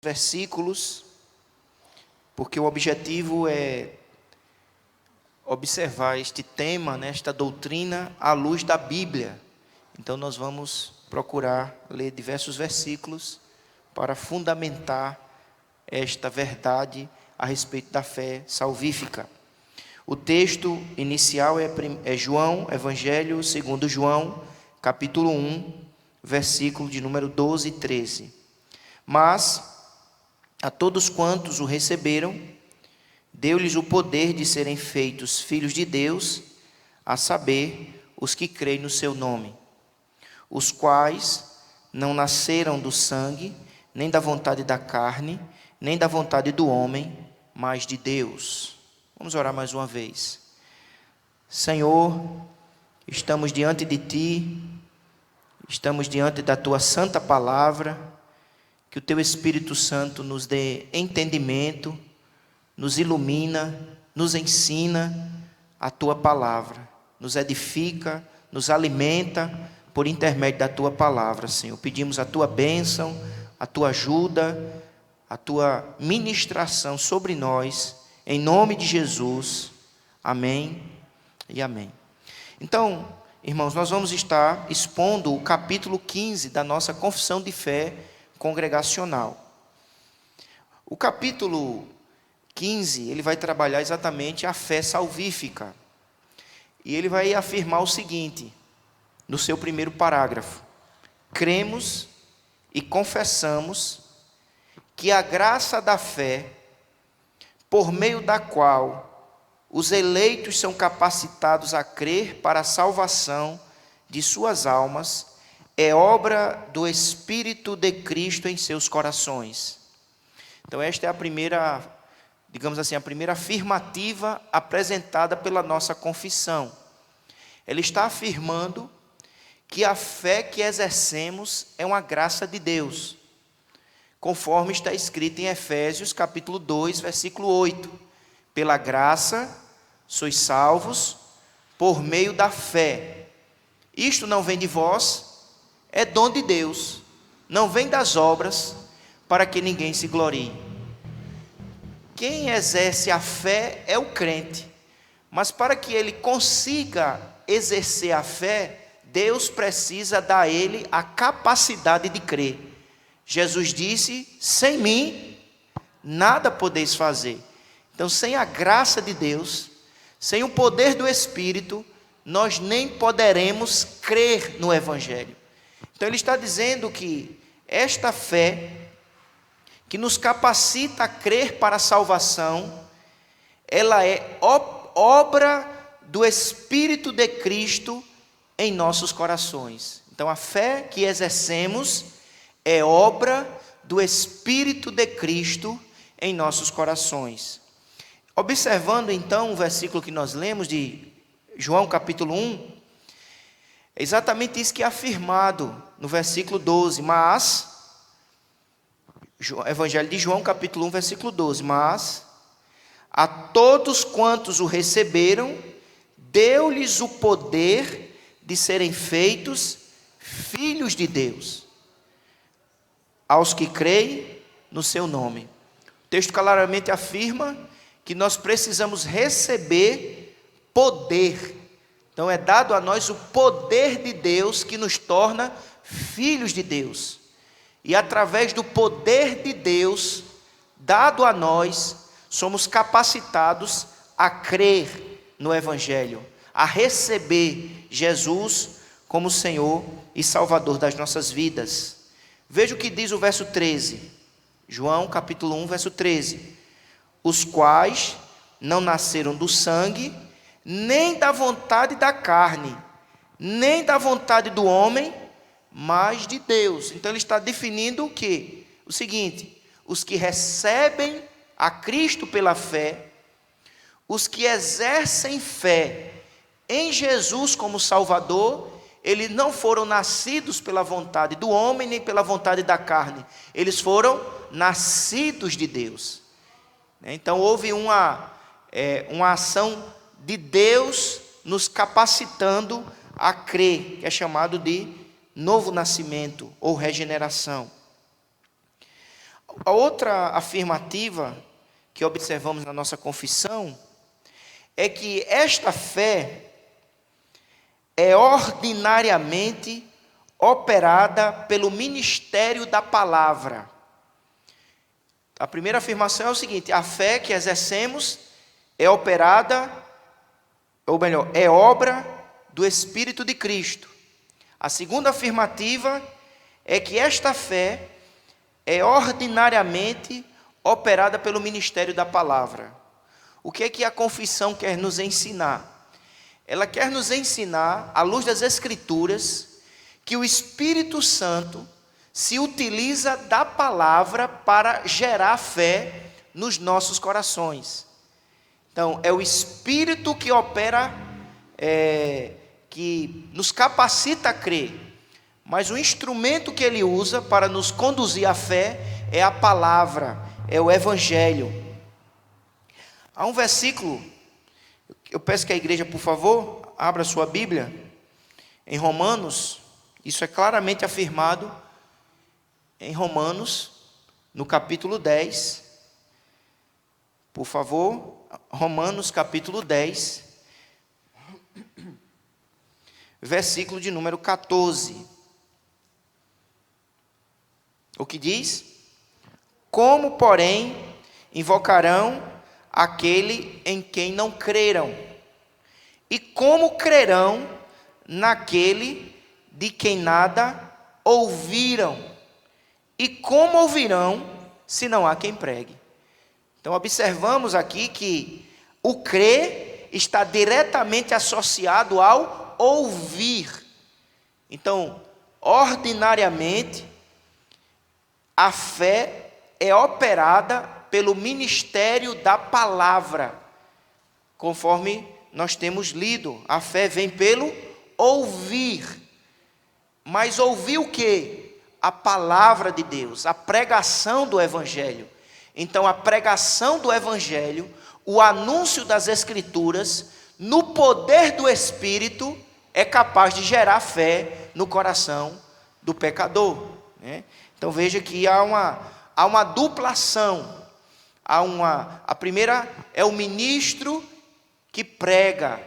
versículos, porque o objetivo é observar este tema, esta doutrina, à luz da Bíblia. Então nós vamos procurar ler diversos versículos para fundamentar esta verdade a respeito da fé salvífica. O texto inicial é João, Evangelho segundo João, capítulo 1, versículo de número 12 e 13. Mas a todos quantos o receberam, deu-lhes o poder de serem feitos filhos de Deus, a saber, os que creem no seu nome, os quais não nasceram do sangue, nem da vontade da carne, nem da vontade do homem, mas de Deus. Vamos orar mais uma vez. Senhor, estamos diante de Ti, estamos diante da Tua santa palavra, que o Teu Espírito Santo nos dê entendimento, nos ilumina, nos ensina a Tua palavra, nos edifica, nos alimenta por intermédio da Tua palavra, Senhor. Pedimos a Tua bênção, a Tua ajuda, a Tua ministração sobre nós, em nome de Jesus. Amém e amém. Então, irmãos, nós vamos estar expondo o capítulo 15 da nossa confissão de fé congregacional. O capítulo 15, ele vai trabalhar exatamente a fé salvífica. E ele vai afirmar o seguinte, no seu primeiro parágrafo: cremos e confessamos que a graça da fé, por meio da qual os eleitos são capacitados a crer para a salvação de suas almas, é obra do Espírito de Cristo em seus corações. Então esta é a primeira, digamos assim, a primeira afirmativa apresentada pela nossa confissão. Ela está afirmando que a fé que exercemos é uma graça de Deus, conforme está escrito em Efésios capítulo 2, versículo 8. Pela graça sois salvos por meio da fé. Isto não vem de vós, é dom de Deus, não vem das obras, para que ninguém se glorie. Quem exerce a fé é o crente, mas para que ele consiga exercer a fé, Deus precisa dar a ele a capacidade de crer. Jesus disse: sem mim, nada podeis fazer. Então, sem a graça de Deus, sem o poder do Espírito, nós nem poderemos crer no Evangelho. Então ele está dizendo que esta fé, que nos capacita a crer para a salvação, ela é obra do Espírito de Cristo em nossos corações. Então a fé que exercemos é obra do Espírito de Cristo em nossos corações. Observando então o versículo que nós lemos de João capítulo 1, é exatamente isso que é afirmado no versículo 12, mas, Evangelho de João capítulo 1, versículo 12, mas a todos quantos o receberam, deu-lhes o poder de serem feitos filhos de Deus, aos que creem no seu nome. O texto claramente afirma que nós precisamos receber poder. Então é dado a nós o poder de Deus que nos torna filhos de Deus. E através do poder de Deus dado a nós, somos capacitados a crer no Evangelho, a receber Jesus como Senhor e Salvador das nossas vidas. Veja o que diz o verso 13. João capítulo 1, verso 13. Os quais não nasceram do sangue, nem da vontade da carne, nem da vontade do homem, mas de Deus. Então ele está definindo o quê? O seguinte: os que recebem a Cristo pela fé, os que exercem fé em Jesus como Salvador, eles não foram nascidos pela vontade do homem, nem pela vontade da carne, eles foram nascidos de Deus. Então houve uma ação de Deus nos capacitando a crer, que é chamado de novo nascimento ou regeneração. A outra afirmativa que observamos na nossa confissão é que esta fé é ordinariamente operada pelo ministério da palavra. A primeira afirmação é o seguinte: a fé que exercemos é operada, ou melhor, é obra do Espírito de Cristo. A segunda afirmativa é que esta fé é ordinariamente operada pelo ministério da palavra. O que é que a confissão quer nos ensinar? Ela quer nos ensinar, à luz das Escrituras, que o Espírito Santo se utiliza da palavra para gerar fé nos nossos corações. Então, é o Espírito que opera, que nos capacita a crer, mas o instrumento que ele usa para nos conduzir à fé é a palavra, é o Evangelho. Há um versículo, eu peço que a igreja, por favor, abra sua Bíblia, em Romanos, isso é claramente afirmado em Romanos, no capítulo 10, por favor, Romanos capítulo 10, versículo de número 14. O que diz? Como, porém, invocarão aquele em quem não creram? E como crerão naquele de quem nada ouviram? E como ouvirão se não há quem pregue? Então observamos aqui que o crer está diretamente associado ao ouvir. Então, ordinariamente, a fé é operada pelo ministério da palavra, conforme nós temos lido. A fé vem pelo ouvir. Mas ouvir o quê? A palavra de Deus, a pregação do Evangelho. Então, a pregação do Evangelho, o anúncio das Escrituras, no poder do Espírito, é capaz de gerar fé no coração do pecador, né? Então, veja que há uma dupla ação. A primeira é o ministro que prega,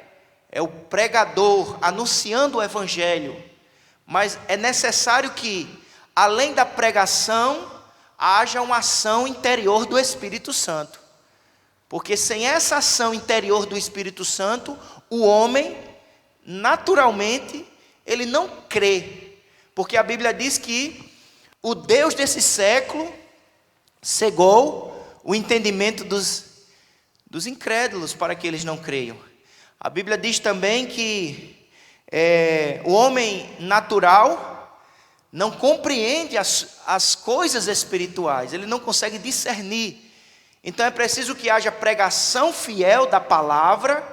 é o pregador anunciando o Evangelho. Mas é necessário que, além da pregação, haja uma ação interior do Espírito Santo. Porque sem essa ação interior do Espírito Santo, o homem, naturalmente, ele não crê. Porque a Bíblia diz que o Deus desse século cegou o entendimento dos incrédulos para que eles não creiam. A Bíblia diz também que o homem natural não compreende as coisas espirituais, ele não consegue discernir. Então é preciso que haja pregação fiel da palavra,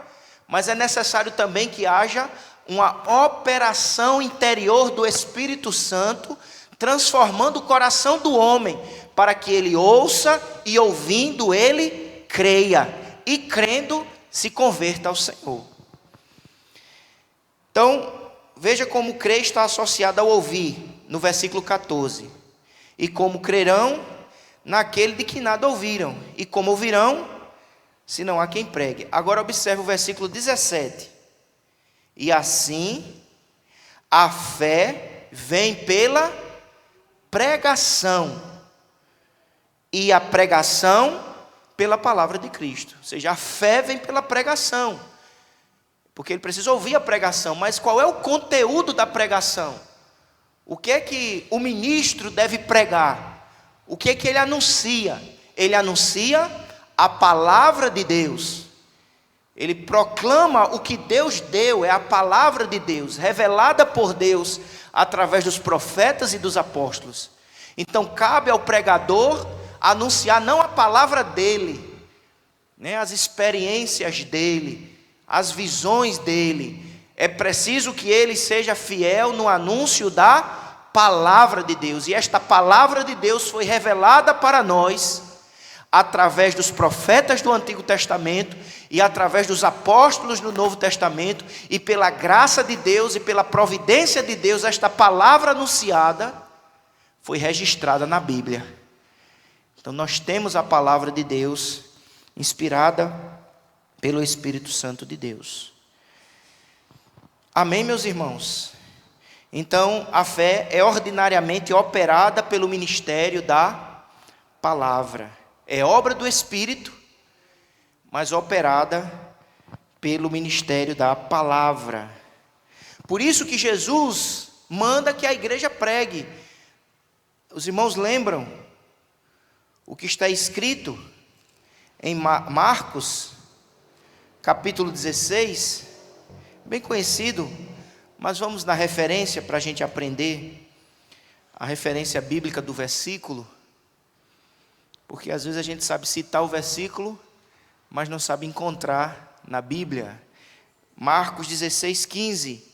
mas é necessário também que haja uma operação interior do Espírito Santo, transformando o coração do homem, para que ele ouça e, ouvindo, ele creia, e crendo, se converta ao Senhor. Então, veja como crer está associado ao ouvir, no versículo 14. E como crerão naquele de que nada ouviram, e como ouvirão, se não há quem pregue. Agora observe o versículo 17. E assim, a fé vem pela pregação, e a pregação pela palavra de Cristo. Ou seja, a fé vem pela pregação, porque ele precisa ouvir a pregação. Mas qual é o conteúdo da pregação? O que é que o ministro deve pregar? O que é que ele anuncia? Ele anuncia a palavra de Deus. Ele proclama o que Deus deu, é a palavra de Deus, revelada por Deus através dos profetas e dos apóstolos. Então cabe ao pregador anunciar não a palavra dele, né, as experiências dele, as visões dele. É preciso que ele seja fiel no anúncio da palavra de Deus. E esta palavra de Deus foi revelada para nós através dos profetas do Antigo Testamento e através dos apóstolos do Novo Testamento, e pela graça de Deus e pela providência de Deus, esta palavra anunciada foi registrada na Bíblia. Então nós temos a palavra de Deus, inspirada pelo Espírito Santo de Deus. Amém, meus irmãos? Então, a fé é ordinariamente operada pelo ministério da palavra. É obra do Espírito, mas operada pelo ministério da palavra. Por isso que Jesus manda que a igreja pregue. Os irmãos lembram o que está escrito em Marcos, capítulo 16, bem conhecido, mas vamos na referência para a gente aprender, a referência bíblica do versículo, porque às vezes a gente sabe citar o versículo, mas não sabe encontrar na Bíblia. Marcos 16, 15.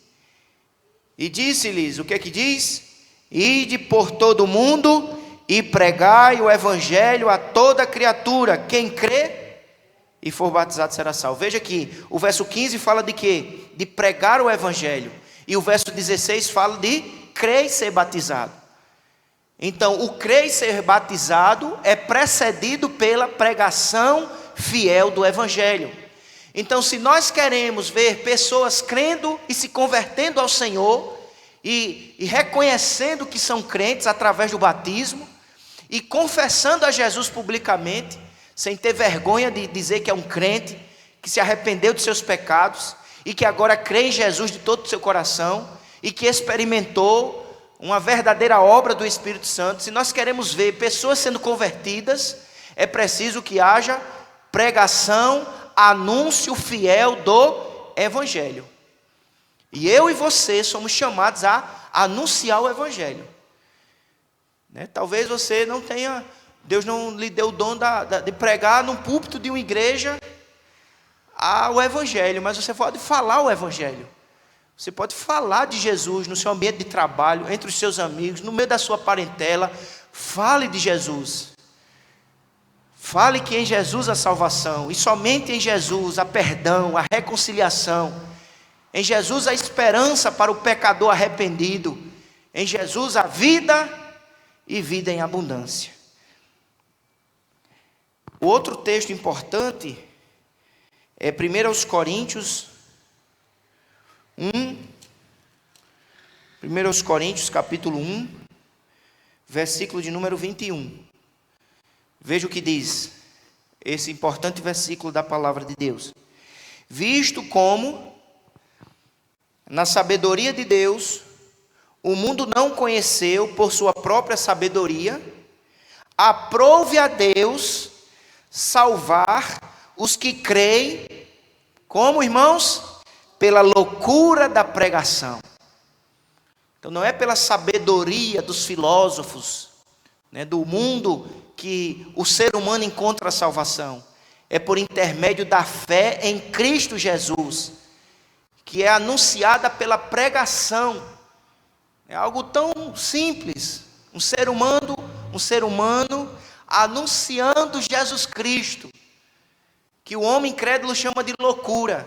E disse-lhes, o que é que diz? Ide por todo o mundo e pregai o evangelho a toda criatura. Quem crê e for batizado será salvo. Veja que o verso 15 fala de quê? De pregar o evangelho. E o verso 16 fala de crer e ser batizado. Então, o crer e ser batizado é precedido pela pregação fiel do evangelho. Então, se nós queremos ver pessoas crendo e se convertendo ao Senhor, e reconhecendo que são crentes através do batismo, e confessando a Jesus publicamente, sem ter vergonha de dizer que é um crente, que se arrependeu de seus pecados, e que agora crê em Jesus de todo o seu coração, e que experimentou uma verdadeira obra do Espírito Santo. Se nós queremos ver pessoas sendo convertidas, é preciso que haja pregação, anúncio fiel do evangelho. E eu e você somos chamados a anunciar o evangelho. Talvez você não tenha, Deus não lhe deu o dom de pregar num púlpito de uma igreja o evangelho, mas você pode falar o evangelho. Você pode falar de Jesus no seu ambiente de trabalho, entre os seus amigos, no meio da sua parentela. Fale de Jesus. Fale que em Jesus há salvação, e somente em Jesus há perdão, há reconciliação. Em Jesus há esperança para o pecador arrependido. Em Jesus há vida e vida em abundância. O outro texto importante é 1 Coríntios 1. 1 Coríntios capítulo 1, versículo de número 21. Veja o que diz esse importante versículo da palavra de Deus. Visto como, na sabedoria de Deus, o mundo não conheceu por sua própria sabedoria, aprove a Deus salvar os que creem, como, irmãos? Pela loucura da pregação. Então não é pela sabedoria dos filósofos, do mundo, que o ser humano encontra a salvação. É por intermédio da fé em Cristo Jesus, que é anunciada pela pregação. É algo tão simples, um ser humano anunciando Jesus Cristo, que o homem incrédulo chama de loucura.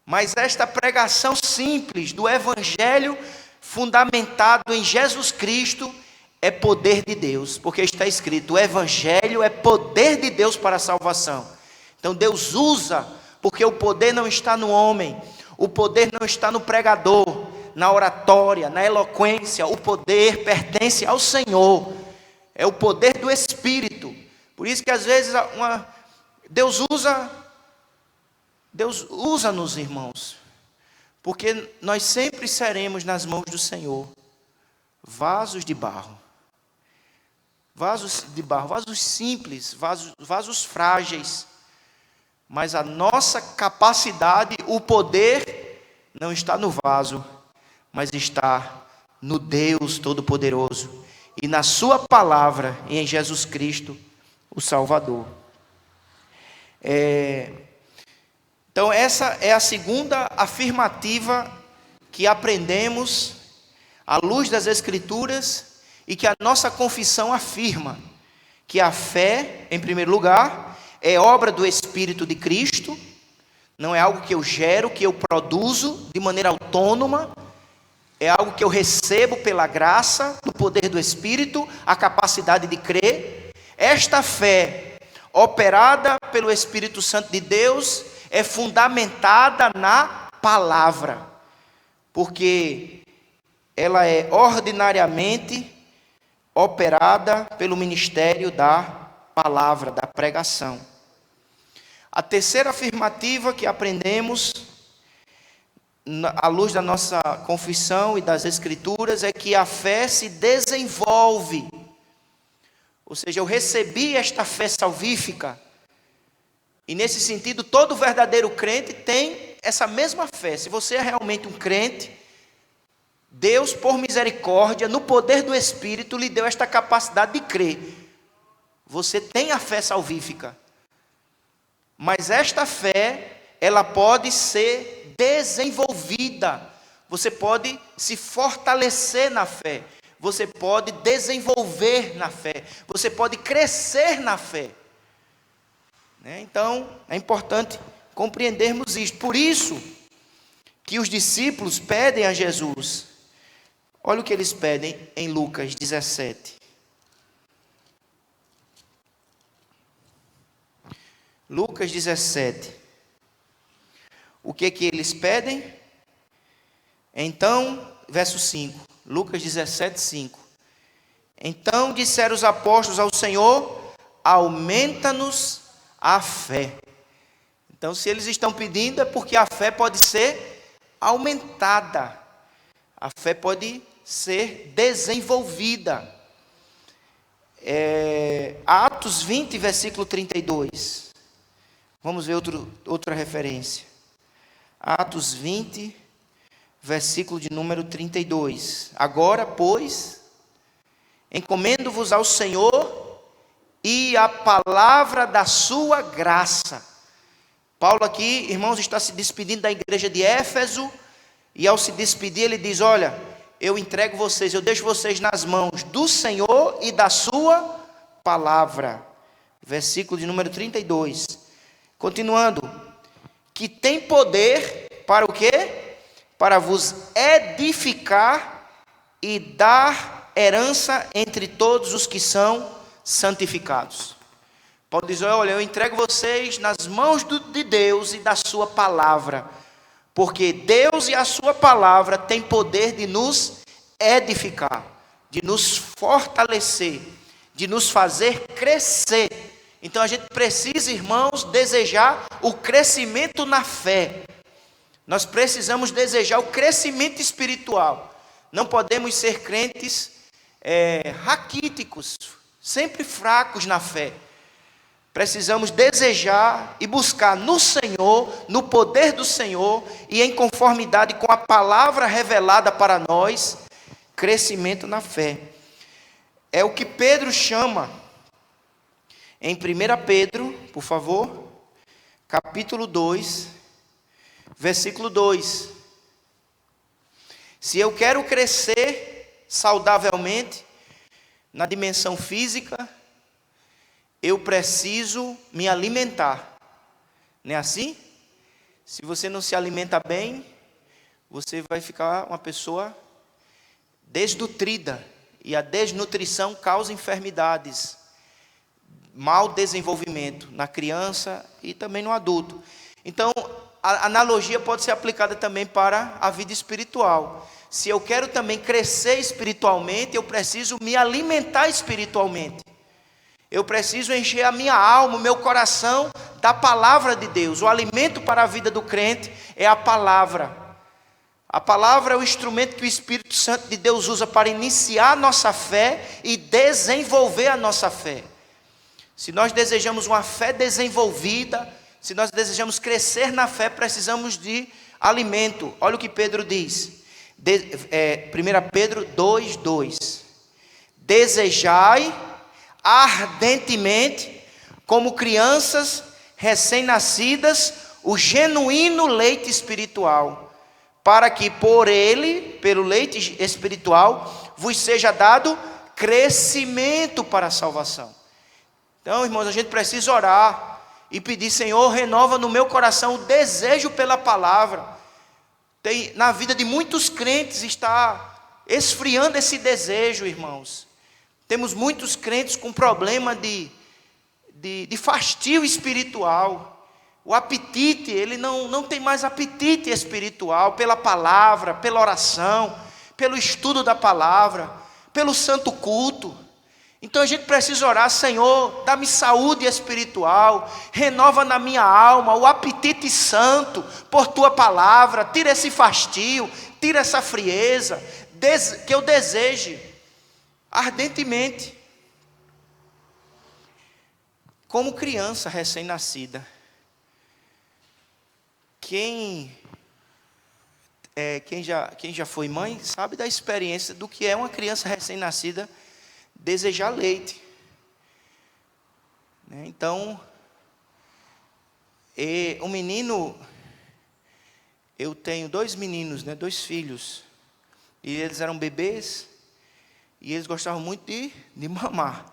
Mas esta pregação simples do evangelho, fundamentado em Jesus Cristo, é poder de Deus, porque está escrito, o evangelho é poder de Deus para a salvação. Então Deus usa, porque o poder não está no homem, o poder não está no pregador, na oratória, na eloquência. O poder pertence ao Senhor, é o poder do Espírito. Por isso que às vezes Deus usa-nos, irmãos, porque nós sempre seremos nas mãos do Senhor vasos de barro, vasos simples, vasos frágeis, mas a nossa capacidade, o poder não está no vaso, mas está no Deus Todo-Poderoso e na sua palavra e em Jesus Cristo, o Salvador. Então essa é a segunda afirmativa que aprendemos à luz das Escrituras e que a nossa confissão afirma, que a fé, em primeiro lugar, é obra do Espírito de Cristo, não é algo que eu gero, que eu produzo de maneira autônoma, é algo que eu recebo pela graça, do poder do Espírito, a capacidade de crer. Esta fé, operada pelo Espírito Santo de Deus, é fundamentada na palavra, porque ela é ordinariamente operada pelo ministério da palavra, da pregação. A terceira afirmativa que aprendemos, à luz da nossa confissão e das Escrituras, é que a fé se desenvolve. Ou seja, eu recebi esta fé salvífica, e nesse sentido, todo verdadeiro crente tem essa mesma fé. Se você é realmente um crente, Deus, por misericórdia, no poder do Espírito, lhe deu esta capacidade de crer. Você tem a fé salvífica. Mas esta fé, ela pode ser desenvolvida. Você pode se fortalecer na fé. Você pode desenvolver na fé. Você pode crescer na fé. Então, é importante compreendermos isto. Por isso que os discípulos pedem a Jesus. Olha o que eles pedem em Lucas 17. Lucas 17. O que eles pedem? Então, verso 5. Lucas 17, 5. Então disseram os apóstolos ao Senhor: aumenta-nos a fé. Então, se eles estão pedindo, é porque a fé pode ser aumentada. A fé pode ser desenvolvida. Atos 20, versículo 32. Vamos ver outra referência. Atos 20, versículo de número 32. Agora, pois, encomendo-vos ao Senhor e a palavra da sua graça. Paulo aqui, irmãos, está se despedindo da igreja de Éfeso, e ao se despedir ele diz: olha, eu entrego vocês, eu deixo vocês nas mãos do Senhor e da sua palavra. Versículo de número 32. Continuando, que tem poder para o quê? Para vos edificar e dar herança entre todos os que são santificados. Paulo diz: olha, eu entrego vocês nas mãos de Deus e da sua palavra, porque Deus e a sua palavra têm poder de nos edificar, de nos fortalecer, de nos fazer crescer. Então a gente precisa, irmãos, desejar o crescimento na fé. Nós precisamos desejar o crescimento espiritual. Não podemos ser crentes raquíticos, sempre fracos na fé. Precisamos desejar e buscar no Senhor, no poder do Senhor e em conformidade com a palavra revelada para nós, crescimento na fé. É o que Pedro chama em 1 Pedro, por favor, capítulo 2, versículo 2. Se eu quero crescer saudavelmente na dimensão física, eu preciso me alimentar. Não é assim? Se você não se alimenta bem, você vai ficar uma pessoa desnutrida. E a desnutrição causa enfermidades, mau desenvolvimento na criança e também no adulto. Então, a analogia pode ser aplicada também para a vida espiritual. Se eu quero também crescer espiritualmente, eu preciso me alimentar espiritualmente. Eu preciso encher a minha alma, o meu coração da palavra de Deus. O alimento para a vida do crente é a palavra. A palavra é o instrumento que o Espírito Santo de Deus usa para iniciar a nossa fé e desenvolver a nossa fé. Se nós desejamos uma fé desenvolvida, se nós desejamos crescer na fé, precisamos de alimento. Olha o que Pedro diz. 1 Pedro 2:2. Desejai ardentemente, como crianças recém-nascidas, o genuíno leite espiritual, para que por ele, pelo leite espiritual, vos seja dado crescimento para a salvação. Então, irmãos, a gente precisa orar e pedir: Senhor, renova no meu coração o desejo pela palavra. Na vida de muitos crentes está esfriando esse desejo, irmãos. Temos muitos crentes com problema de fastio espiritual. O apetite, ele não tem mais apetite espiritual pela palavra, pela oração, pelo estudo da palavra, pelo santo culto. Então a gente precisa orar: Senhor, dá-me saúde espiritual, renova na minha alma o apetite santo por tua palavra, tira esse fastio, tira essa frieza, que eu deseje ardentemente, como criança recém-nascida. Quem já foi mãe sabe da experiência do que é uma criança recém-nascida desejar leite, né? Então, o menino, eu tenho 2 meninos, né, 2 filhos, e eles eram bebês, e eles gostavam muito de mamar,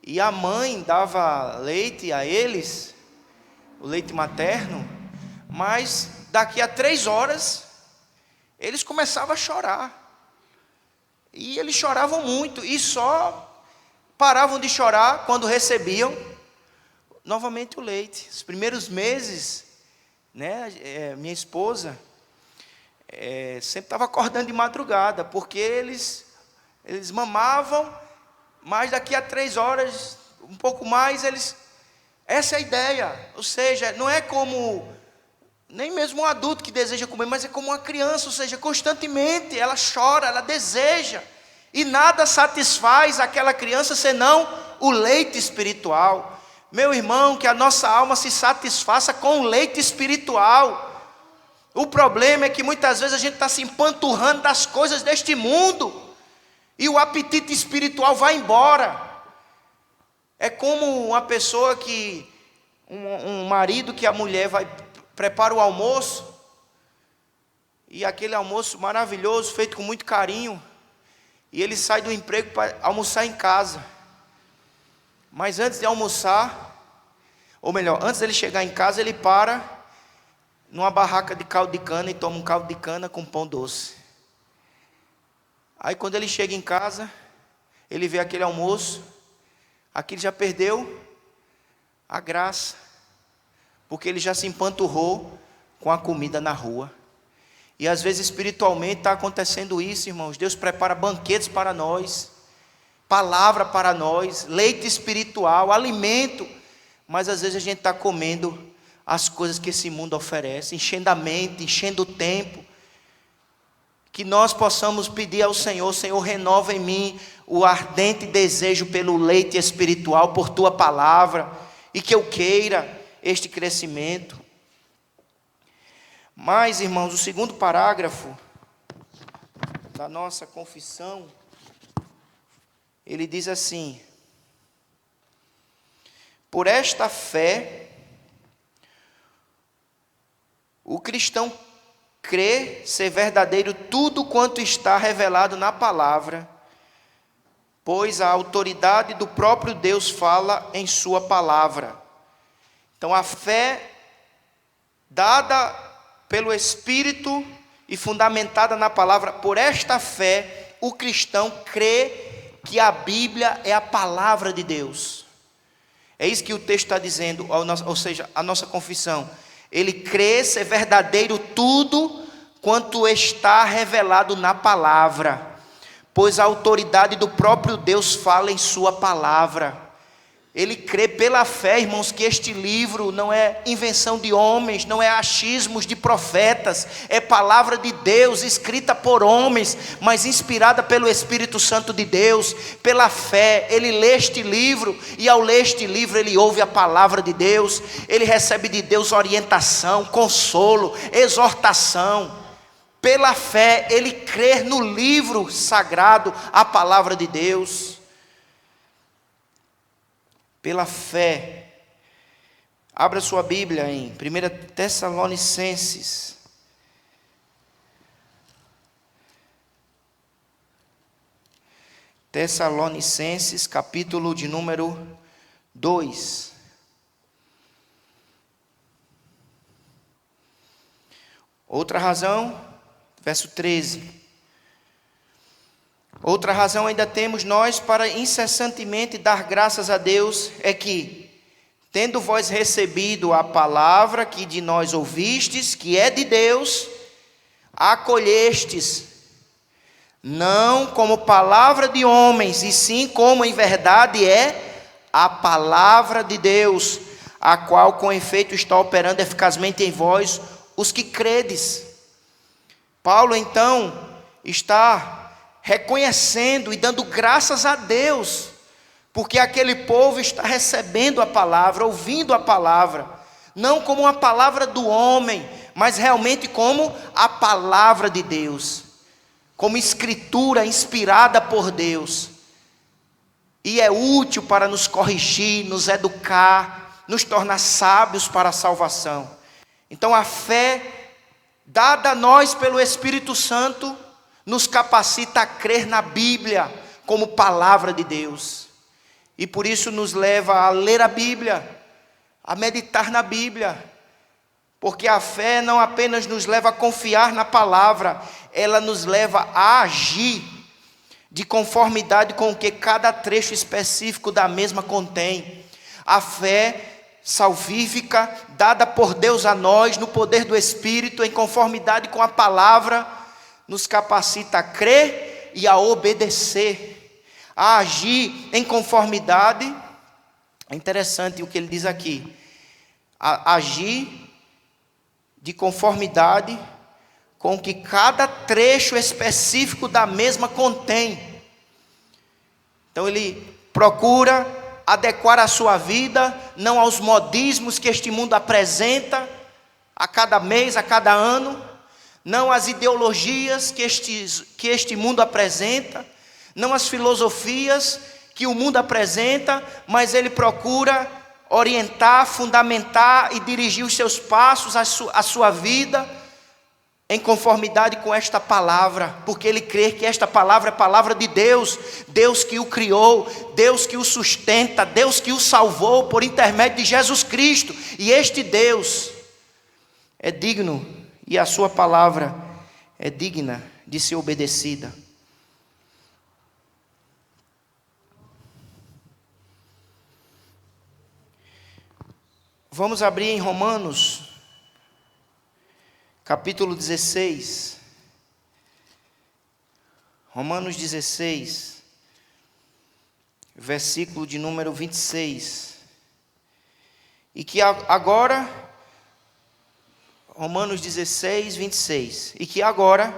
e a mãe dava leite a eles, o leite materno, mas daqui a 3 horas, eles começavam a chorar. E eles choravam muito, e só paravam de chorar quando recebiam novamente o leite. Os primeiros meses, né, minha esposa sempre estava acordando de madrugada, porque eles mamavam, mas daqui a 3 horas, um pouco mais, essa é a ideia. Ou seja, não é como nem mesmo um adulto que deseja comer, mas é como uma criança, ou seja, constantemente ela chora, ela deseja, e nada satisfaz aquela criança senão o leite espiritual. Meu irmão, que a nossa alma se satisfaça com o leite espiritual. O problema é que muitas vezes a gente está se empanturrando das coisas deste mundo, e o apetite espiritual vai embora. É como uma pessoa que, um marido que a mulher prepara o almoço, e aquele almoço maravilhoso, feito com muito carinho, e ele sai do emprego para almoçar em casa. Mas antes de almoçar, ou melhor, antes dele chegar em casa, ele para numa barraca de caldo de cana e toma um caldo de cana com pão doce. Aí quando ele chega em casa, ele vê aquele almoço, aquilo já perdeu a graça, porque ele já se empanturrou com a comida na rua. E às vezes espiritualmente está acontecendo isso, irmãos. Deus prepara banquetes para nós, palavra para nós, leite espiritual, alimento, mas às vezes a gente está comendo as coisas que esse mundo oferece, enchendo a mente, enchendo o tempo. Que nós possamos pedir ao Senhor: Senhor, renova em mim o ardente desejo pelo leite espiritual, por tua palavra, e que eu queira este crescimento. Mas, irmãos, o segundo parágrafo da nossa confissão, ele diz assim: por esta fé, o cristão crê ser verdadeiro tudo quanto está revelado na palavra, pois a autoridade do próprio Deus fala em sua palavra. Então a fé dada pelo Espírito e fundamentada na palavra, por esta fé, o cristão crê que a Bíblia é a palavra de Deus. É isso que o texto está dizendo, ou seja, a nossa confissão. Ele crê ser verdadeiro tudo quanto está revelado na palavra, pois a autoridade do próprio Deus fala em sua palavra. Ele crê pela fé, irmãos, que este livro não é invenção de homens, não é achismos de profetas, é palavra de Deus, escrita por homens, mas inspirada pelo Espírito Santo de Deus. Pela fé, ele lê este livro, e ao ler este livro, ele ouve a palavra de Deus, ele recebe de Deus orientação, consolo, exortação. Pela fé, ele crê no livro sagrado, a palavra de Deus. Pela fé, abra sua Bíblia em 1 Tessalonicenses, capítulo de número 2. Outra razão, verso 13. Outra razão ainda temos nós para incessantemente dar graças a Deus é que, tendo vós recebido a palavra que de nós ouvistes, que é de Deus, a acolhestes, não como palavra de homens, e sim como em verdade é a palavra de Deus, a qual com efeito está operando eficazmente em vós, os que credes. Paulo então está reconhecendo e dando graças a Deus, porque aquele povo está recebendo a palavra, ouvindo a palavra, não como uma palavra do homem, mas realmente como a palavra de Deus, como escritura inspirada por Deus, e é útil para nos corrigir, nos educar, nos tornar sábios para a salvação. Então a fé dada a nós pelo Espírito Santo nos capacita a crer na Bíblia como palavra de Deus, e por isso nos leva a ler a Bíblia, a meditar na Bíblia, porque a fé não apenas nos leva a confiar na palavra, ela nos leva a agir de conformidade com o que cada trecho específico da mesma contém. A fé salvífica, dada por Deus a nós, no poder do Espírito, em conformidade com a palavra, nos capacita a crer e a obedecer, a agir em conformidade. É interessante o que ele diz aqui, a agir de conformidade com o que cada trecho específico da mesma contém. Então ele procura adequar a sua vida, não aos modismos que este mundo apresenta, a cada mês, a cada ano, não às ideologias que este mundo apresenta, não às filosofias que o mundo apresenta, mas ele procura orientar, fundamentar e dirigir os seus passos, a sua vida, em conformidade com esta palavra, porque ele crê que esta palavra é palavra de Deus, Deus que o criou, Deus que o sustenta, Deus que o salvou por intermédio de Jesus Cristo, e este Deus é digno, e a sua palavra é digna de ser obedecida. Vamos abrir em Romanos, capítulo 16, Romanos 16, versículo de número 26, e que agora, Romanos 16, 26, e que agora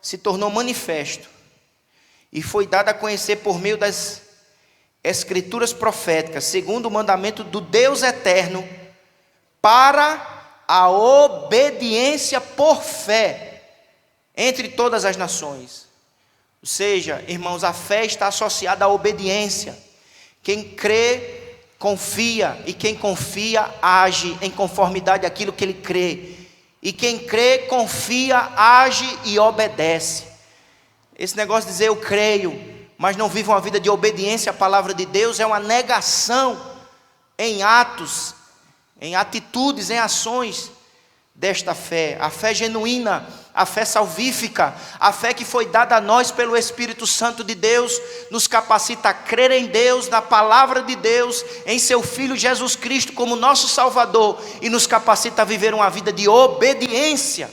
se tornou manifesto, e foi dado a conhecer por meio das Escrituras proféticas, segundo o mandamento do Deus eterno, para a obediência por fé entre todas as nações. Ou seja, irmãos, a fé está associada à obediência. Quem crê, confia, e quem confia, age em conformidade àquilo que ele crê. E quem crê, confia, age e obedece. Esse negócio de dizer eu creio, mas não vive uma vida de obediência à palavra de Deus, é uma negação em atos, em atitudes, em ações desta fé, a fé genuína, a fé salvífica, a fé que foi dada a nós pelo Espírito Santo de Deus, nos capacita a crer em Deus, na palavra de Deus, em seu Filho Jesus Cristo como nosso Salvador, e nos capacita a viver uma vida de obediência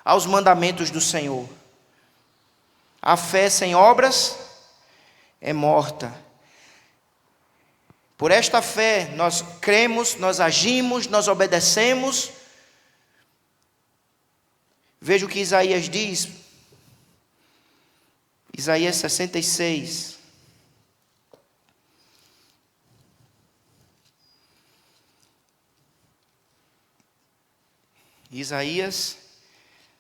aos mandamentos do Senhor. A fé sem obras é morta. Por esta fé nós cremos, nós agimos, nós obedecemos. Veja o que Isaías diz, Isaías 66. Isaías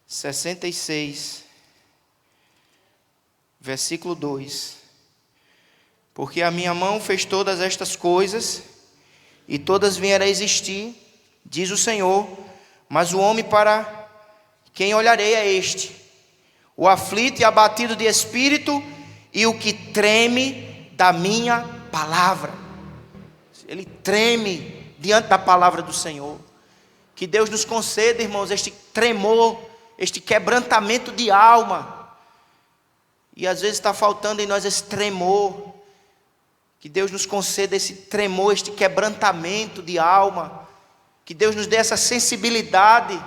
66, versículo 2. Porque a minha mão fez todas estas coisas, e todas vieram a existir, diz o Senhor, mas o homem para quem olharei é este, o aflito e abatido de espírito, e o que treme da minha palavra. Ele treme diante da palavra do Senhor. Que Deus nos conceda, irmãos, este tremor, este quebrantamento de alma, E às vezes está faltando em nós esse tremor. Que Deus nos conceda esse tremor, este quebrantamento de alma. Que Deus nos dê essa sensibilidade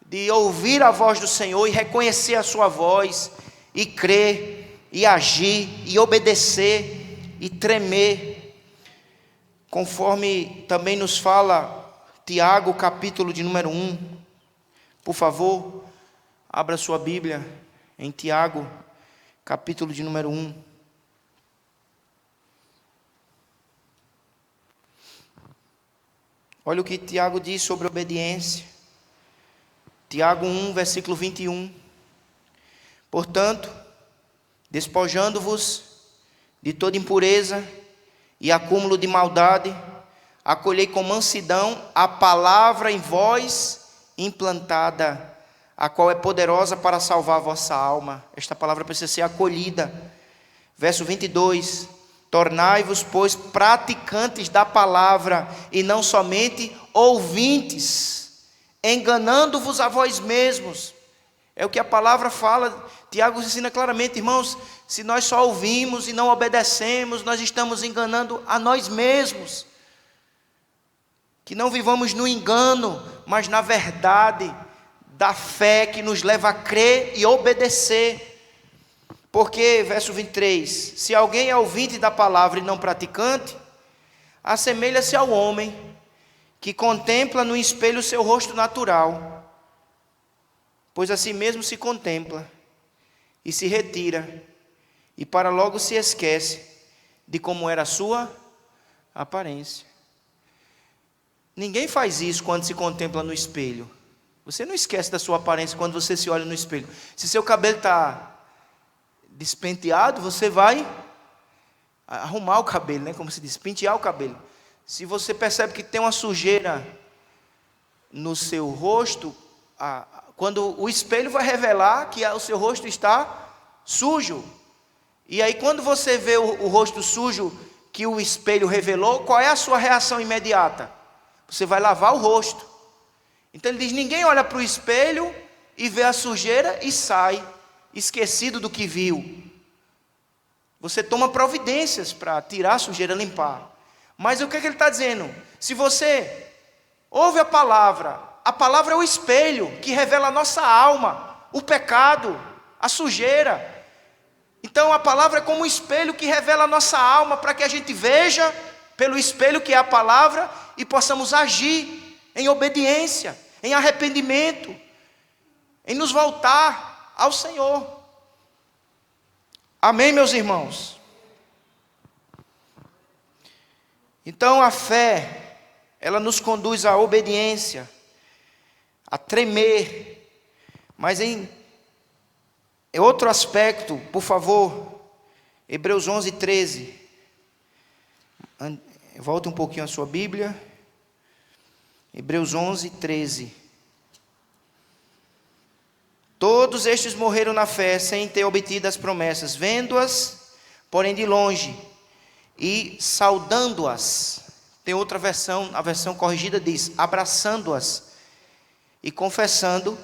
de ouvir a voz do Senhor e reconhecer a sua voz, e crer, e agir, e obedecer, e tremer, conforme também nos fala Tiago, capítulo de número 1. Por favor, abra sua Bíblia em Tiago, capítulo de número 1. Olha o que Tiago diz sobre obediência. Tiago 1, versículo 21. Portanto, despojando-vos de toda impureza e acúmulo de maldade, acolhei com mansidão a palavra em vós implantada, a qual é poderosa para salvar a vossa alma. Esta palavra precisa ser acolhida. Verso 22. Tornai-vos, pois, praticantes da palavra, e não somente ouvintes, enganando-vos a vós mesmos. É o que a palavra fala. Tiago ensina claramente, irmãos, se nós só ouvimos e não obedecemos, nós estamos enganando a nós mesmos. Que não vivamos no engano, mas na verdade da fé que nos leva a crer e obedecer. Porque, verso 23, se alguém é ouvinte da palavra e não praticante, assemelha-se ao homem que contempla no espelho o seu rosto natural, pois assim mesmo se contempla e se retira, e para logo se esquece de como era a sua aparência. Ninguém faz isso quando se contempla no espelho. Você não esquece da sua aparência quando você se olha no espelho. Se seu cabelo está despenteado, você vai arrumar o cabelo, né? Como se diz, pentear o cabelo. Se você percebe que tem uma sujeira no seu rosto, quando o espelho vai revelar que o seu rosto está sujo. E aí quando você vê o rosto sujo que o espelho revelou, qual é a sua reação imediata? Você vai lavar o rosto. Então ele diz, ninguém olha para o espelho e vê a sujeira e sai esquecido do que viu. Você toma providências para tirar a sujeira, limpar. Mas o que ele está dizendo? Se você ouve a palavra é o espelho que revela a nossa alma, o pecado, a sujeira. Então a palavra é como um espelho que revela a nossa alma, para que a gente veja pelo espelho que é a palavra e possamos agir em obediência, em arrependimento, em nos voltar ao Senhor. Amém, meus irmãos? Então a fé, ela nos conduz à obediência, a tremer. Mas em outro aspecto, por favor, Hebreus 11, 13. Volta um pouquinho a sua Bíblia. Hebreus 11, 13. Todos estes morreram na fé, sem ter obtido as promessas, vendo-as, porém de longe, e saudando-as. Tem outra versão, a versão corrigida diz, abraçando-as, e confessando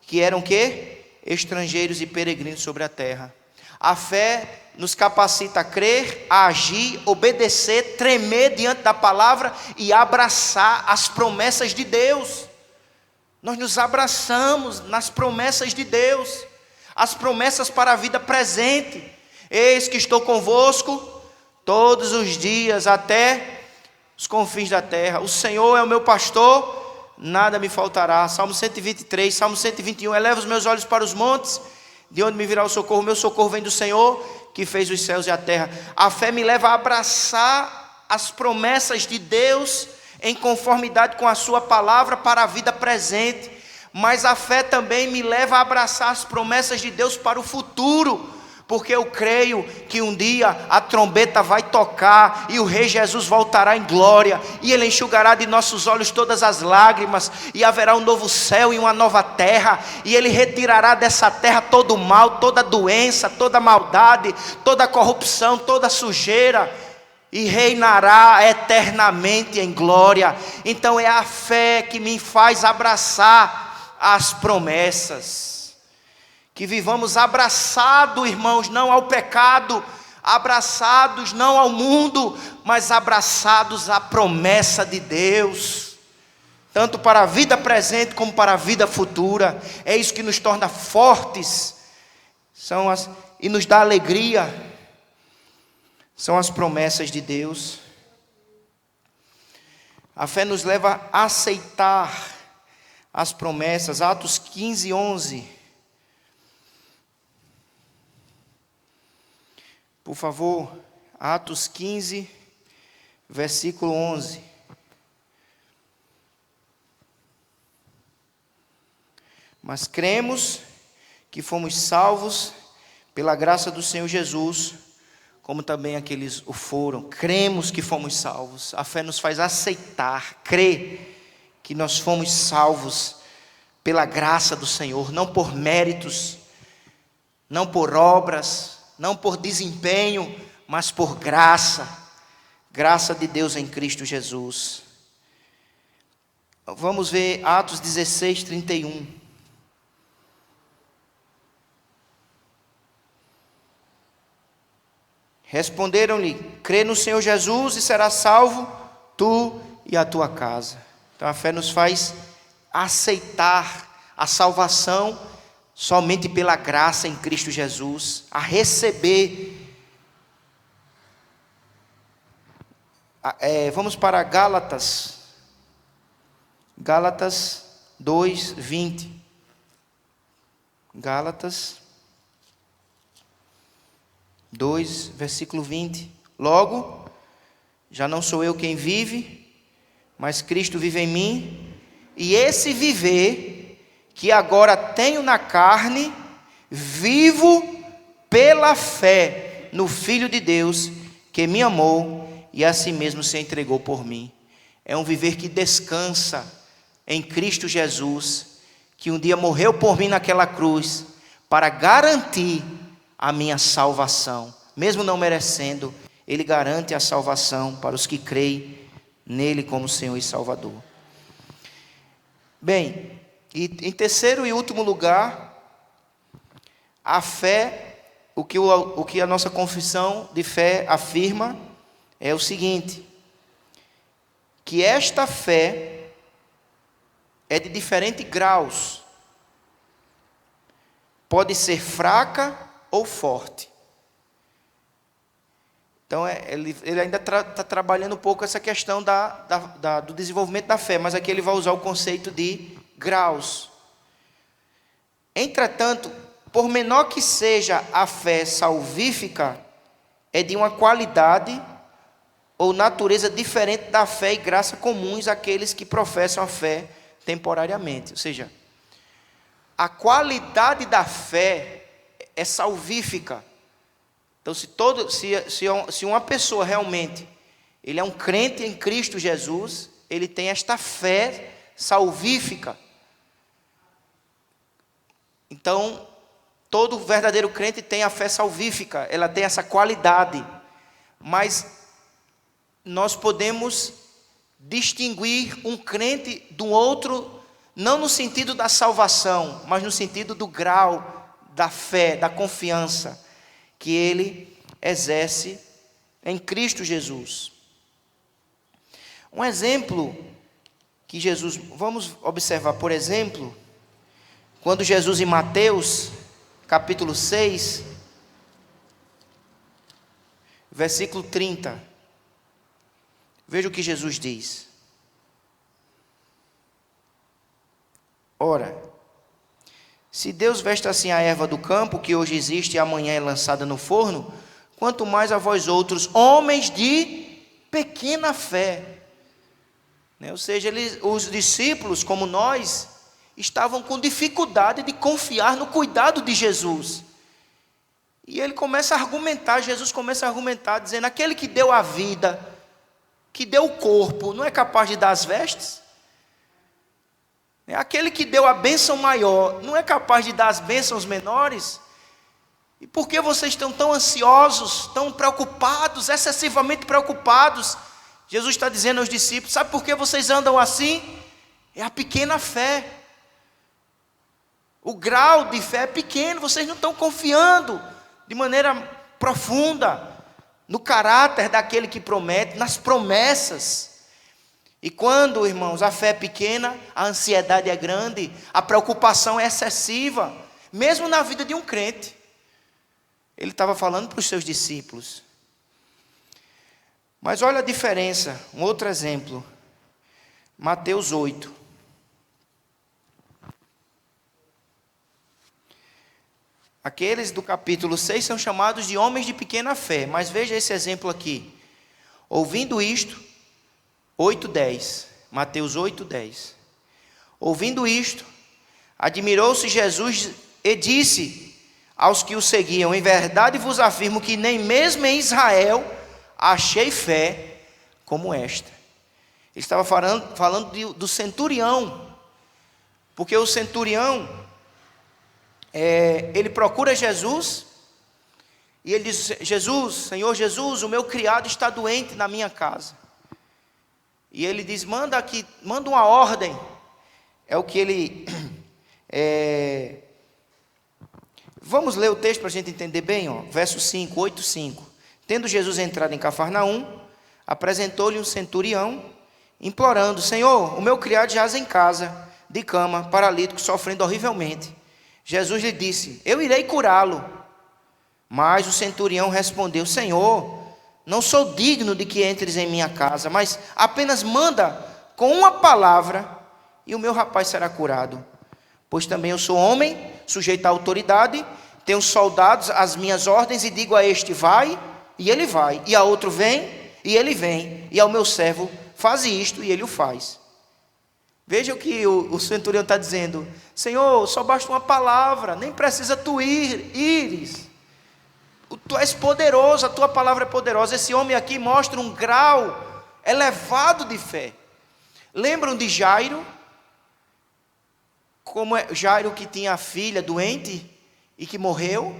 que eram quê? Estrangeiros e peregrinos sobre a terra. A fé nos capacita a crer, a agir, obedecer, tremer diante da palavra e abraçar as promessas de Deus. Nós nos abraçamos nas promessas de Deus, as promessas para a vida presente. Eis que estou convosco todos os dias até os confins da terra. O Senhor é o meu pastor, nada me faltará. Salmo 123, Salmo 121. Eleva os meus olhos para os montes, de onde me virá o socorro? Meu socorro vem do Senhor, que fez os céus e a terra. A fé me leva a abraçar as promessas de Deus em conformidade com a sua palavra para a vida presente. Mas a fé também me leva a abraçar as promessas de Deus para o futuro, porque eu creio que um dia a trombeta vai tocar e o Rei Jesus voltará em glória, e Ele enxugará de nossos olhos todas as lágrimas, e haverá um novo céu e uma nova terra, e Ele retirará dessa terra todo o mal, toda doença, toda maldade, toda corrupção, toda sujeira, e reinará eternamente em glória. Então é a fé que me faz abraçar as promessas. Que vivamos abraçados, irmãos, não ao pecado, abraçados não ao mundo, mas abraçados à promessa de Deus, tanto para a vida presente como para a vida futura. É isso que nos torna fortes, e nos dá alegria, são as promessas de Deus. A fé nos leva a aceitar as promessas. Atos 15, 11. Por favor, Atos 15, versículo 11. Mas cremos que fomos salvos pela graça do Senhor Jesus, como também aqueles o foram. Cremos que fomos salvos. A fé nos faz aceitar, crer que nós fomos salvos pela graça do Senhor, não por méritos, não por obras, não por desempenho, mas por graça. Graça de Deus em Cristo Jesus. Vamos ver Atos 16, 31. Responderam-lhe: crê no Senhor Jesus e serás salvo, tu e a tua casa. Então a fé nos faz aceitar a salvação somente pela graça em Cristo Jesus, a receber. Vamos para Gálatas 2, 20. Gálatas 2, versículo 20. Logo, já não sou eu quem vive, mas Cristo vive em mim, e esse viver que agora tenho na carne, vivo pela fé no Filho de Deus, que me amou e a si mesmo se entregou por mim. É um viver que descansa em Cristo Jesus, que um dia morreu por mim naquela cruz, para garantir a minha salvação. Mesmo não merecendo, Ele garante a salvação para os que creem nele como Senhor e Salvador. Bem, e em terceiro e último lugar, a fé, o que a nossa confissão de fé afirma é o seguinte: que esta fé é de diferentes graus, pode ser fraca ou forte. Então ele ainda está trabalhando um pouco essa questão do desenvolvimento da fé, mas aqui ele vai usar o conceito de graus. Entretanto, por menor que seja a fé salvífica, é de uma qualidade ou natureza diferente da fé e graça comuns àqueles que professam a fé temporariamente. Ou seja, a qualidade da fé é salvífica. Então, se uma pessoa realmente, ele é um crente em Cristo Jesus, ele tem esta fé salvífica. Então, todo verdadeiro crente tem a fé salvífica, ela tem essa qualidade. Mas nós podemos distinguir um crente do outro, não no sentido da salvação, mas no sentido do grau da fé, da confiança que ele exerce em Cristo Jesus. Um exemplo que Jesus, vamos observar, por exemplo, quando Jesus em Mateus, capítulo 6, versículo 30, veja o que Jesus diz. Ora, se Deus veste assim a erva do campo, que hoje existe e amanhã é lançada no forno, quanto mais a vós outros, homens de pequena fé. Ou seja, os discípulos, como nós, estavam com dificuldade de confiar no cuidado de Jesus. E ele começa a argumentar, Jesus começa a argumentar, dizendo: aquele que deu a vida, que deu o corpo, não é capaz de dar as vestes? Aquele que deu a bênção maior, não é capaz de dar as bênçãos menores? E por que vocês estão tão ansiosos, tão preocupados, excessivamente preocupados? Jesus está dizendo aos discípulos: sabe por que vocês andam assim? É a pequena fé. O grau de fé é pequeno, vocês não estão confiando de maneira profunda no caráter daquele que promete, nas promessas. E quando, irmãos, a fé é pequena, a ansiedade é grande, a preocupação é excessiva, mesmo na vida de um crente. Ele estava falando para os seus discípulos. Mas olha a diferença, um outro exemplo. Mateus 8. Aqueles do capítulo 6 são chamados de homens de pequena fé, mas veja esse exemplo aqui. Ouvindo isto, 8:10, Mateus 8:10. Ouvindo isto, admirou-se Jesus e disse aos que o seguiam: em verdade vos afirmo que nem mesmo em Israel achei fé como esta. Ele estava falando do centurião, porque o centurião, ele procura Jesus, e ele diz: Jesus, Senhor Jesus, o meu criado está doente na minha casa. E ele diz: manda uma ordem. É o que ele... Vamos ler o texto para a gente entender bem, ó. Verso 5, 8:5. Tendo Jesus entrado em Cafarnaum, apresentou-lhe um centurião, implorando: Senhor, o meu criado jaz em casa, de cama, paralítico, sofrendo horrivelmente. Jesus lhe disse: eu irei curá-lo. Mas o centurião respondeu: Senhor, não sou digno de que entres em minha casa, mas apenas manda com uma palavra e o meu rapaz será curado. Pois também eu sou homem, sujeito à autoridade, tenho soldados às minhas ordens, e digo a este: vai, e ele vai, e a outro: vem, e ele vem, e ao meu servo: faz isto, e ele o faz. Veja o que o centurião está dizendo: Senhor, só basta uma palavra, nem precisa tu ires. Tu és poderoso, a tua palavra é poderosa. Esse homem aqui mostra um grau elevado de fé. Lembram de Jairo? Como é Jairo, que tinha a filha doente e que morreu?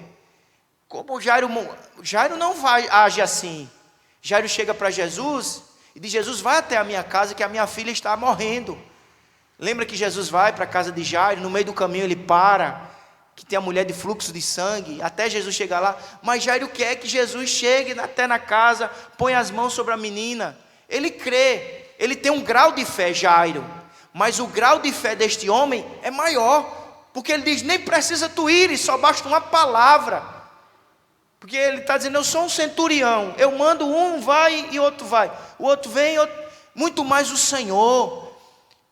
Como Jairo não age assim. Jairo chega para Jesus e diz: Jesus, vai até a minha casa que a minha filha está morrendo. Lembra que Jesus vai para a casa de Jairo, no meio do caminho ele para, que tem a mulher de fluxo de sangue, até Jesus chegar lá. Mas Jairo quer que Jesus chegue até na casa, põe as mãos sobre a menina. Ele crê, ele tem um grau de fé, Jairo. Mas o grau de fé deste homem é maior, porque ele diz: nem precisa tu ir, só basta uma palavra. Porque ele está dizendo: eu sou um centurião, eu mando um vai e outro vai, o outro vem, muito mais o Senhor.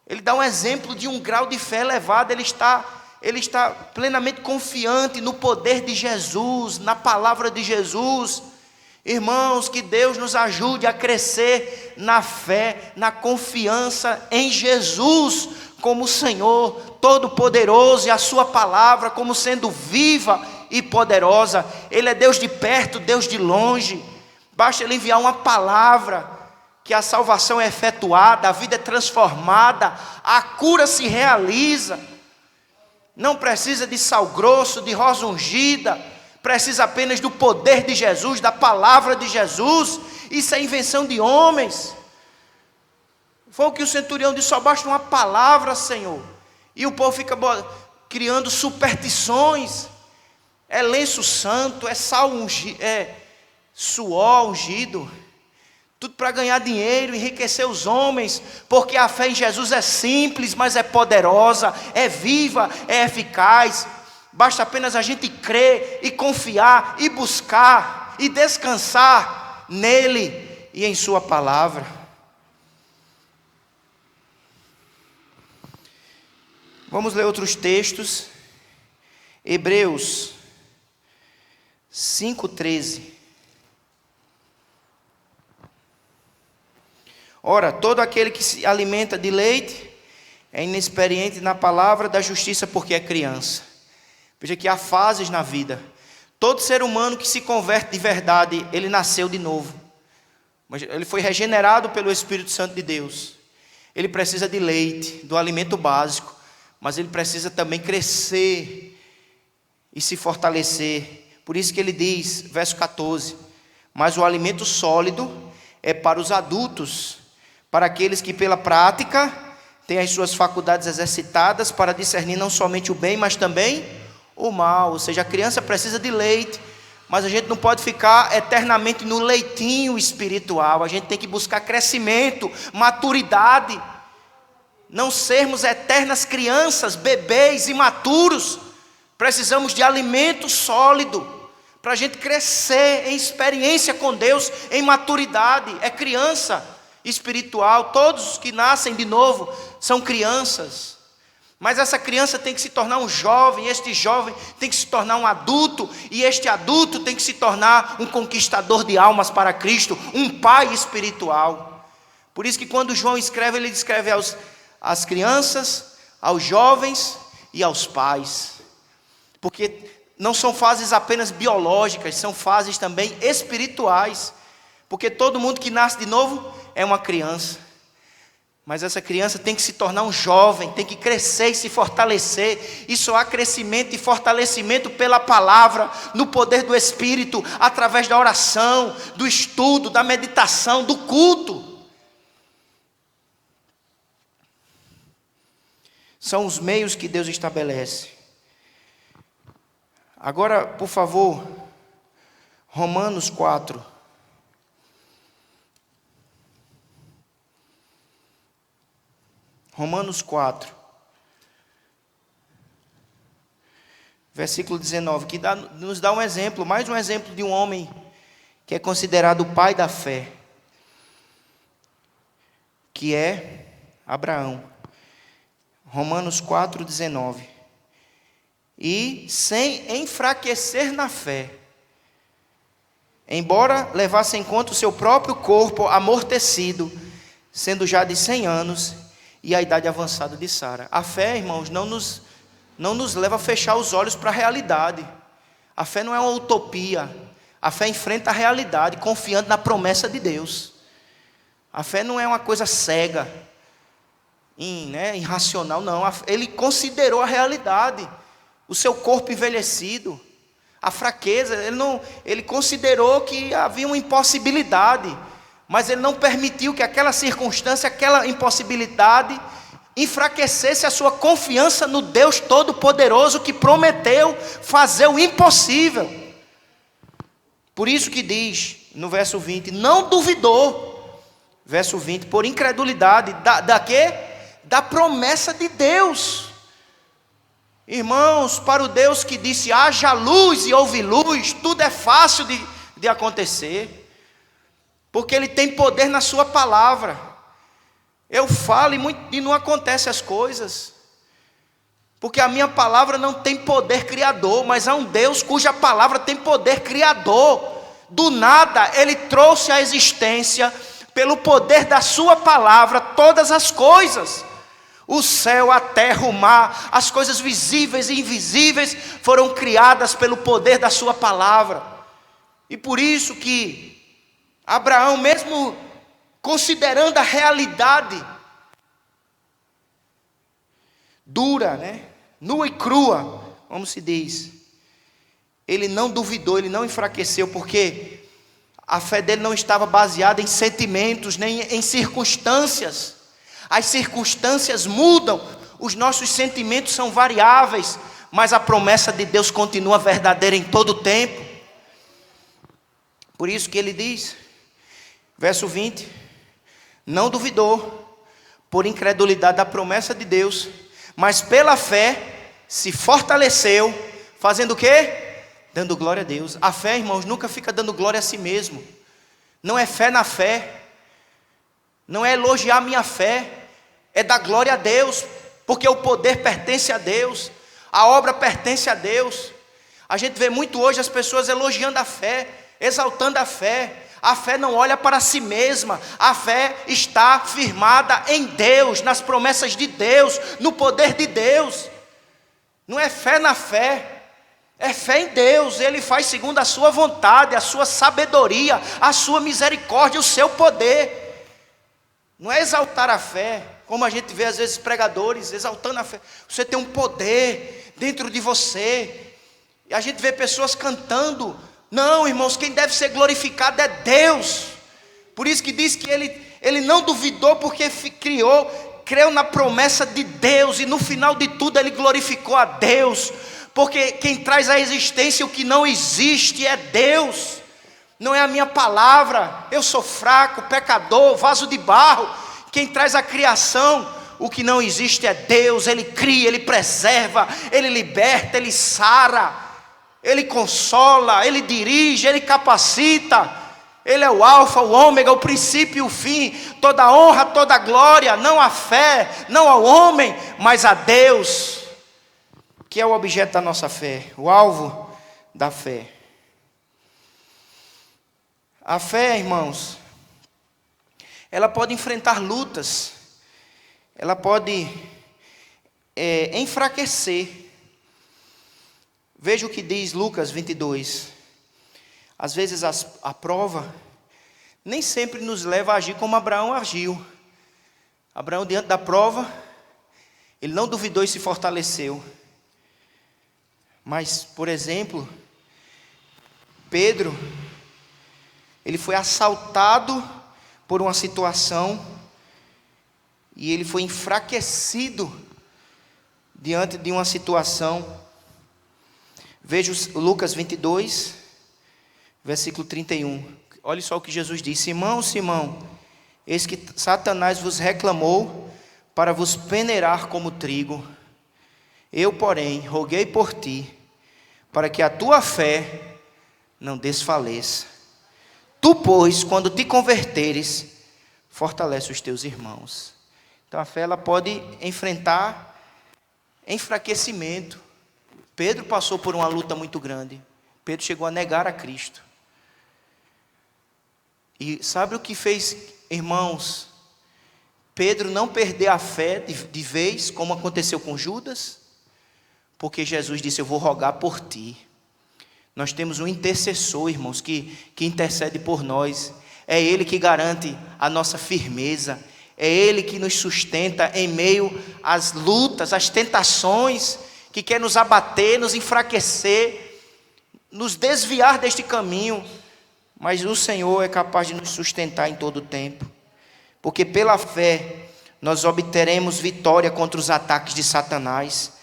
Ele dá um exemplo de um grau de fé elevado. Ele está plenamente confiante no poder de Jesus, na palavra de Jesus. Irmãos, que Deus nos ajude a crescer na fé, na confiança em Jesus como Senhor Todo-Poderoso, e a sua palavra como sendo viva e poderosa. Ele é Deus de perto, Deus de longe. Basta Ele enviar uma palavra, que a salvação é efetuada, a vida é transformada, a cura se realiza. Não precisa de sal grosso, de rosa ungida, precisa apenas do poder de Jesus, da palavra de Jesus. Isso é invenção de homens. Foi o que o centurião disse: só basta uma palavra, Senhor. E o povo fica criando superstições. É lenço santo, é sal ungido, é suor ungido, tudo para ganhar dinheiro, enriquecer os homens, porque a fé em Jesus é simples, mas é poderosa, é viva, é eficaz. Basta apenas a gente crer e confiar e buscar e descansar nele e em sua palavra. Vamos ler outros textos. Hebreus 5:13. Ora, todo aquele que se alimenta de leite é inexperiente na palavra da justiça, porque é criança. Veja que há fases na vida. Todo ser humano que se converte de verdade, ele nasceu de novo. Mas ele foi regenerado pelo Espírito Santo de Deus. Ele precisa de leite, do alimento básico, mas ele precisa também crescer e se fortalecer. Por isso que ele diz, verso 14: mas o alimento sólido é para os adultos, para aqueles que pela prática tem as suas faculdades exercitadas para discernir não somente o bem, mas também o mal. Ou seja, a criança precisa de leite, mas a gente não pode ficar eternamente no leitinho espiritual. A gente tem que buscar crescimento, maturidade. Não sermos eternas crianças, bebês imaturos. Precisamos de alimento sólido para a gente crescer em experiência com Deus, em maturidade. É criança espiritual. Todos os que nascem de novo são crianças. Mas essa criança tem que se tornar um jovem, este jovem tem que se tornar um adulto, e este adulto tem que se tornar um conquistador de almas para Cristo, um pai espiritual. Por isso que quando João escreve, ele escreve às crianças, aos jovens e aos pais. Porque não são fases apenas biológicas, são fases também espirituais. Porque todo mundo que nasce de novo é uma criança. Mas essa criança tem que se tornar um jovem, tem que crescer e se fortalecer. E só há crescimento e fortalecimento pela palavra, no poder do Espírito, através da oração, do estudo, da meditação, do culto. São os meios que Deus estabelece. Agora, por favor, Romanos 4. Romanos 4, versículo 19, que nos dá um exemplo, mais um exemplo de um homem que é considerado o pai da fé, que é Abraão. Romanos 4, 19. E sem enfraquecer na fé, embora levasse em conta o seu próprio corpo amortecido, sendo já de 100 anos, e a idade avançada de Sara. A fé, irmãos, não nos leva a fechar os olhos para a realidade. A fé não é uma utopia. A fé enfrenta a realidade, confiando na promessa de Deus. A fé não é uma coisa cega, irracional, não. Ele considerou a realidade, o seu corpo envelhecido, a fraqueza. Ele considerou que havia uma impossibilidade, mas ele não permitiu que aquela circunstância, aquela impossibilidade, enfraquecesse a sua confiança no Deus Todo-Poderoso, que prometeu fazer o impossível. Por isso que diz, no verso 20, não duvidou, verso 20, por incredulidade, da quê? Da promessa de Deus. Irmãos, para o Deus que disse, haja luz e houve luz, tudo é fácil de acontecer. Porque Ele tem poder na sua palavra. Eu falo e não acontecem as coisas. Porque a minha palavra não tem poder criador, mas há um Deus cuja palavra tem poder criador. Do nada Ele trouxe à existência, pelo poder da sua palavra, todas as coisas. O céu, a terra, o mar, as coisas visíveis e invisíveis foram criadas pelo poder da sua palavra. E por isso que Abraão, mesmo considerando a realidade dura, nua e crua, como se diz, ele não duvidou, ele não enfraqueceu, porque a fé dele não estava baseada em sentimentos, nem em circunstâncias. As circunstâncias mudam, os nossos sentimentos são variáveis, mas a promessa de Deus continua verdadeira em todo o tempo. Por isso que ele diz, verso 20, não duvidou, por incredulidade da promessa de Deus, mas pela fé se fortaleceu, fazendo o quê? Dando glória a Deus. A fé, irmãos, nunca fica dando glória a si mesmo. Não é fé na fé, não é elogiar a minha fé, é dar glória a Deus, porque o poder pertence a Deus, a obra pertence a Deus. A gente vê muito hoje as pessoas elogiando a fé, exaltando a fé. A fé não olha para si mesma, a fé está firmada em Deus, nas promessas de Deus, no poder de Deus. Não é fé na fé, é fé em Deus. Ele faz segundo a sua vontade, a sua sabedoria, a sua misericórdia, o seu poder. Não é exaltar a fé, como a gente vê às vezes pregadores exaltando a fé. Você tem um poder dentro de você, e a gente vê pessoas cantando. Não, irmãos, quem deve ser glorificado é Deus. Por isso que diz que ele não duvidou, porque creu na promessa de Deus, e no final de tudo ele glorificou a Deus, porque quem traz à existência o que não existe é Deus, não é a minha palavra. Eu sou fraco, pecador, vaso de barro. Quem traz a criação, o que não existe é Deus. Ele cria, Ele preserva, Ele liberta, Ele sara, Ele consola, Ele dirige, Ele capacita. Ele é o alfa, o ômega, o princípio e o fim. Toda a honra, toda a glória, não à fé, não ao homem, mas a Deus, que é o objeto da nossa fé, o alvo da fé. A fé, irmãos, ela pode enfrentar lutas, ela pode enfraquecer. Veja o que diz Lucas 22. Às vezes a prova nem sempre nos leva a agir como Abraão agiu. Abraão, diante da prova, ele não duvidou e se fortaleceu. Mas, por exemplo, Pedro, ele foi assaltado por uma situação e ele foi enfraquecido diante de uma situação. Veja Lucas 22, versículo 31. Olha só o que Jesus disse: Simão, Simão, eis que Satanás vos reclamou para vos peneirar como trigo. Eu, porém, roguei por ti, para que a tua fé não desfaleça. Tu, pois, quando te converteres, fortalece os teus irmãos. Então a fé, ela pode enfrentar enfraquecimento. Pedro passou por uma luta muito grande. Pedro chegou a negar a Cristo. E sabe o que fez, irmãos, Pedro não perder a fé de vez, como aconteceu com Judas? Porque Jesus disse: eu vou rogar por ti. Nós temos um intercessor, irmãos, que intercede por nós. É Ele que garante a nossa firmeza. É Ele que nos sustenta em meio às lutas, às tentações, que quer nos abater, nos enfraquecer, nos desviar deste caminho. Mas o Senhor é capaz de nos sustentar em todo o tempo. Porque pela fé nós obteremos vitória contra os ataques de Satanás.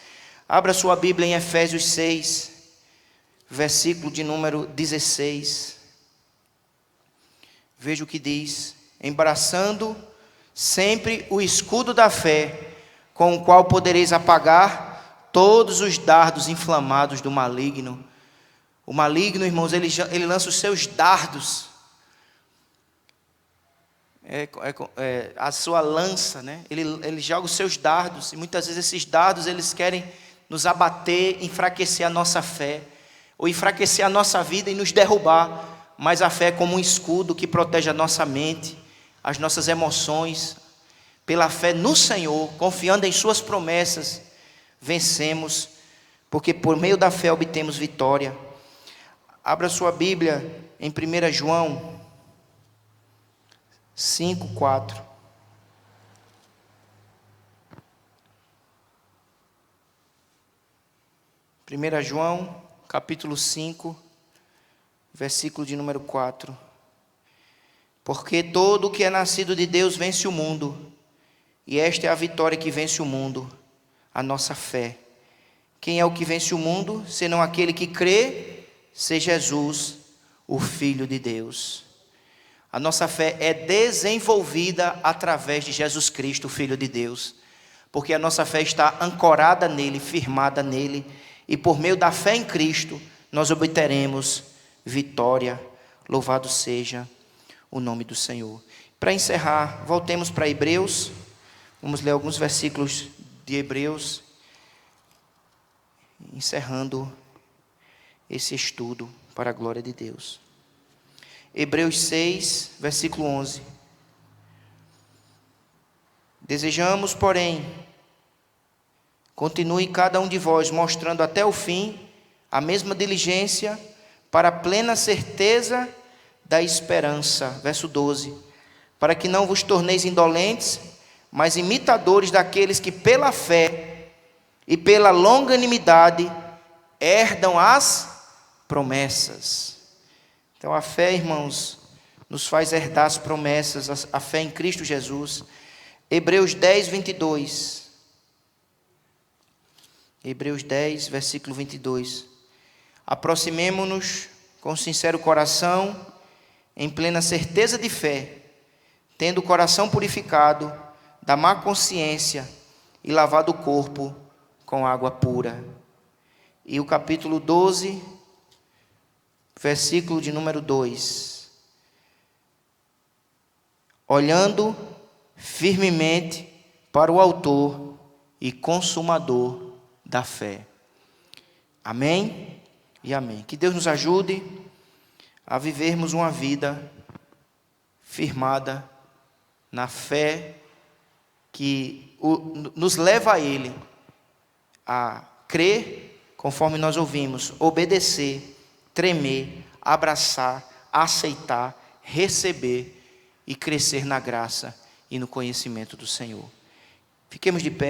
Abra sua Bíblia em Efésios 6, versículo de número 16. Veja o que diz: embraçando sempre o escudo da fé, com o qual podereis apagar todos os dardos inflamados do maligno. O maligno, irmãos, ele lança os seus dardos, a sua lança, né? Ele joga os seus dardos, e muitas vezes esses dardos, eles querem nos abater, enfraquecer a nossa fé, ou enfraquecer a nossa vida e nos derrubar. Mas a fé é como um escudo que protege a nossa mente, as nossas emoções. Pela fé no Senhor, confiando em suas promessas, vencemos, porque por meio da fé obtemos vitória. Abra sua Bíblia em 1 João 5, 4. 1 João, capítulo 5, versículo de número 4. Porque todo o que é nascido de Deus vence o mundo, e esta é a vitória que vence o mundo, a nossa fé. Quem é o que vence o mundo, senão aquele que crê ser Jesus, o Filho de Deus. A nossa fé é desenvolvida através de Jesus Cristo, o Filho de Deus, porque a nossa fé está ancorada nele, firmada nele, e por meio da fé em Cristo, nós obteremos vitória. Louvado seja o nome do Senhor. Para encerrar, voltemos para Hebreus. Vamos ler alguns versículos de Hebreus, encerrando esse estudo para a glória de Deus. Hebreus 6, versículo 11. Desejamos, porém, continue cada um de vós mostrando até o fim a mesma diligência para a plena certeza da esperança. Verso 12. Para que não vos torneis indolentes, mas imitadores daqueles que pela fé e pela longanimidade herdam as promessas. Então a fé, irmãos, nos faz herdar as promessas. A fé em Cristo Jesus, Hebreus 10, 22. Hebreus 10, versículo 22. Aproximemo-nos com sincero coração, em plena certeza de fé, tendo o coração purificado da má consciência e lavado o corpo com água pura. E o capítulo 12, versículo de número 2. Olhando firmemente para o autor e consumador da fé. Amém e amém. Que Deus nos ajude a vivermos uma vida firmada na fé que nos leva a Ele a crer, conforme nós ouvimos, obedecer, tremer, abraçar, aceitar, receber e crescer na graça e no conhecimento do Senhor. Fiquemos de pé.